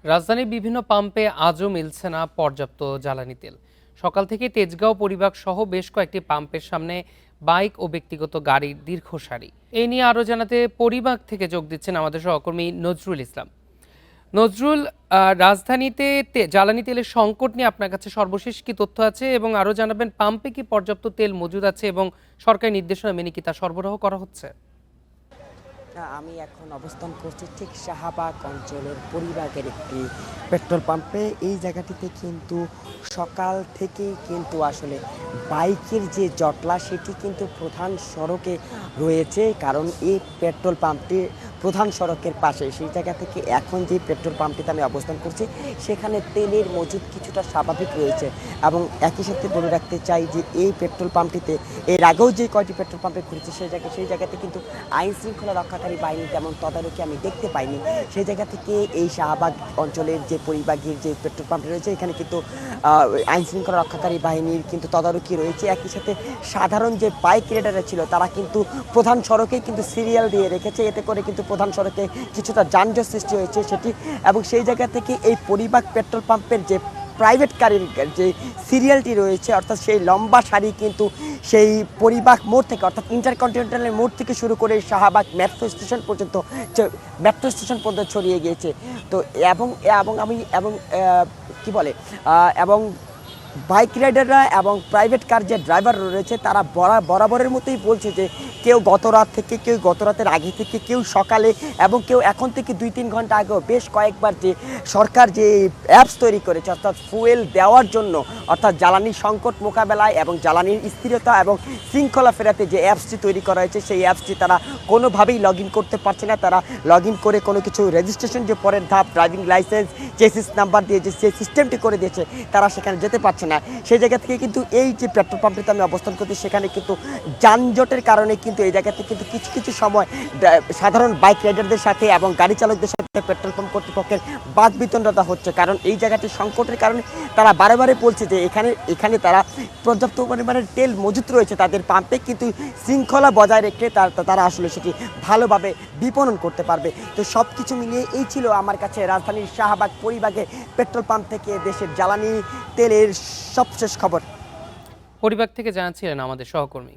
রাজধানীর বিভিন্ন পাম্পে আজও মিলছে না পর্যাপ্ত জ্বালানি তেল। সকাল থেকে তেজগাঁও পরিবাগ সহ বেশ কয়েকটি পাম্পের সামনে বাইক ও ব্যক্তিগত গাড়ির দীর্ঘ সারি। এ নিয়ে আরও জানাতে পরিবাগ থেকে যোগ দিচ্ছেন আমাদের সহকর্মী নজরুল ইসলাম। নজরুল, রাজধানীতে জ্বালানি তেলের সংকট নিয়ে আপনার কাছে সর্বশেষ কি তথ্য আছে, এবং আরও জানাবেন পাম্পে কি পর্যাপ্ত তেল মজুদ আছে এবং সরকারি নির্দেশনা মেনে কি তা সরবরাহ করা হচ্ছে? আমি এখন অবস্থান করছি ঠিক শাহবাগ অঞ্চলের পরিবাগের একটি পেট্রোল পাম্পে। এই জায়গাটিতে কিন্তু সকাল থেকেই কিন্তু আসলে বাইকের যে জটলা সেটি কিন্তু প্রধান সড়কে রয়েছে, কারণ এই পেট্রোল পাম্পটি প্রধান সড়কের পাশে। সেই জায়গা থেকে এখন যে পেট্রোল পাম্পটিতে আমি অবস্থান করছি সেখানে তেলের মজুদ কিছুটা স্বাভাবিক রয়েছে। এবং একই সাথে বলে রাখতে চাই যে এই পেট্রোল পাম্পটিতে এর আগেও যে কয়টি পেট্রোল পাম্পে ঘুরেছে সেই জায়গাতে কিন্তু আইন শৃঙ্খলা রক্ষাকারী বাহিনী তেমন তদারকি আমি দেখতে পাইনি। সেই জায়গা থেকে এই শাহবাগ অঞ্চলের যে পরিবাগের যে পেট্রোল পাম্প রয়েছে এখানে কিন্তু আইন শৃঙ্খলা রক্ষাকারী বাহিনীর কিন্তু তদারকি রয়েছে। একই সাথে সাধারণ যে বাইক রাইডাররা ছিল তারা কিন্তু প্রধান সড়কে কিন্তু সিরিয়াল দিয়ে রেখেছে, এতে করে কিন্তু প্রধান সড়কে কিছুটা যানজট সৃষ্টি হয়েছে সেটি। এবং সেই জায়গা থেকে এই পরিবাগ পেট্রোল পাম্পের যে প্রাইভেট গাড়ির যে সিরিয়ালটি রয়েছে, অর্থাৎ সেই লম্বা সারি কিন্তু সেই পরিবাগ মোড় থেকে অর্থাৎ ইন্টারকন্টিনেন্টালের মোড় থেকে শুরু করে শাহবাগ মেট্রো স্টেশন পর্যন্ত ছড়িয়ে গিয়েছে। তো এবং এবং আমি এবং কি বলে এবং বাইক রাইডাররা এবং প্রাইভেট কার যে ড্রাইভার রয়েছে তারা বরাবরের মতোই বলছে যে কেউ গত রাত থেকে, কেউ গত রাতের আগে থেকে, কেউ সকালে এবং কেউ এখন থেকে 2-3 ঘন্টা আগেও বেশ কয়েকবার যে সরকার যে অ্যাপস তৈরি করেছে অর্থাৎ ফুয়েল দেওয়ার জন্য, অর্থাৎ জ্বালানি সংকট মোকাবেলায় এবং জ্বালানির স্থিরতা এবং শৃঙ্খলা ফেরাতে যে অ্যাপসটি তৈরি করা হয়েছে সেই অ্যাপসটি তারা কোনোভাবেই লগ ইন করতে পারছে না। তারা লগ ইন করে কোনো কিছু রেজিস্ট্রেশন যে পরের ধাপ ড্রাইভিং লাইসেন্স চেসিস নাম্বার দিয়ে যে সিস্টেমটি করে দিয়েছে তারা সেখানে যেতে পারছে না। সেই জায়গা থেকে কিন্তু এই যে পেট্রোল পাম্পটিতে আমি অবস্থান করছি সেখানে কিন্তু যানজটের কারণে কিন্তু এই জায়গাতে কিন্তু কিছু কিছু সময় সাধারণ বাইক রাইডারদের সাথে এবং গাড়ি চালকদের সাথে পেট্রোল পাম্প কর্তৃপক্ষের বাদ বিতণ্ডতা হচ্ছে, কারণ এই জায়গাটির সংকটের কারণে তারা বারে বলছে যে এখানে তারা পর্যাপ্ত পরিমাণের তেল মজুত রয়েছে তাদের পাম্পে, কিন্তু শৃঙ্খলা বজায় রেখে তারা আসলে সেটি ভালোভাবে বিপণন করতে পারবে। তো সব কিছু মিলিয়ে এই ছিল আমার কাছে রাজধানীর শাহবাগ পরিবাগে পেট্রোল পাম্প থেকে দেশের জ্বালানি তেলের সবশেষ খবর। পরিবাগ থেকে জানাচ্ছিলেন আমাদের সহকর্মী।